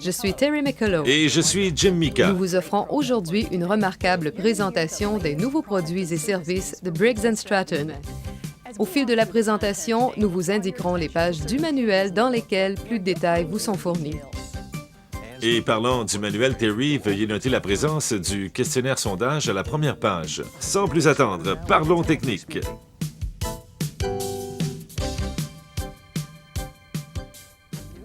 Je suis Terry McCullough. Et je suis Jim Mika. Nous vous offrons aujourd'hui une remarquable présentation des nouveaux produits et services de Briggs & Stratton. Au fil de la présentation, nous vous indiquerons les pages du manuel dans lesquelles plus de détails vous sont fournis. Et parlant du manuel Terry, veuillez noter la présence du questionnaire sondage à la première page. Sans plus attendre, parlons technique.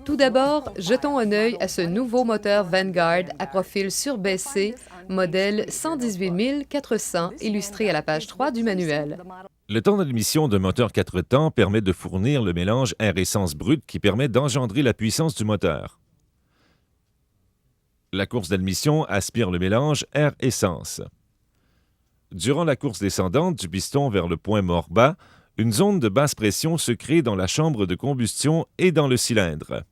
Tout d'abord, jetons un œil à ce nouveau moteur Vanguard à profil surbaissé, modèle 118 400, illustré à la page 3 du manuel. Le temps d'admission d'un moteur 4 temps permet de fournir le mélange air-essence brut qui permet d'engendrer la puissance du moteur. La course d'admission aspire le mélange air-essence. Durant la course descendante du piston vers le point mort-bas, une zone de basse pression se crée dans la chambre de combustion et dans le cylindre.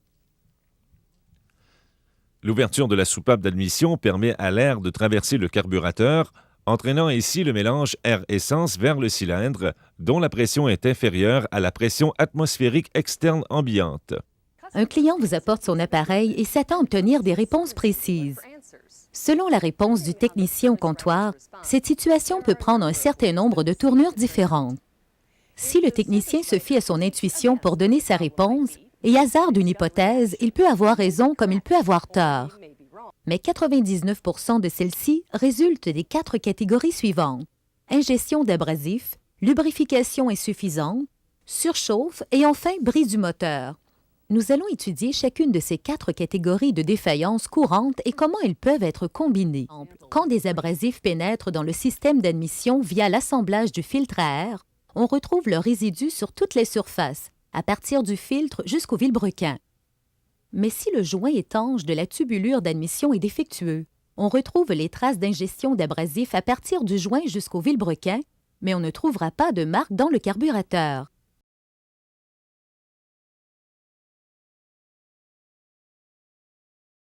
L'ouverture de la soupape d'admission permet à l'air de traverser le carburateur, entraînant ainsi le mélange air-essence vers le cylindre, dont la pression est inférieure à la pression atmosphérique externe ambiante. Un client vous apporte son appareil et s'attend à obtenir des réponses précises. Selon la réponse du technicien au comptoir, cette situation peut prendre un certain nombre de tournures différentes. Si le technicien se fie à son intuition pour donner sa réponse et hasarde une hypothèse, il peut avoir raison comme il peut avoir tort. Mais 99 % de celles-ci résultent des 4 catégories suivantes: ingestion d'abrasifs, lubrification insuffisante, surchauffe et enfin brise du moteur. Nous allons étudier chacune de ces 4 catégories de défaillances courantes et comment elles peuvent être combinées. Quand des abrasifs pénètrent dans le système d'admission via l'assemblage du filtre à air, on retrouve le résidu sur toutes les surfaces, à partir du filtre jusqu'au vilebrequin. Mais si le joint étanche de la tubulure d'admission est défectueux, on retrouve les traces d'ingestion d'abrasifs à partir du joint jusqu'au vilebrequin, mais on ne trouvera pas de marque dans le carburateur.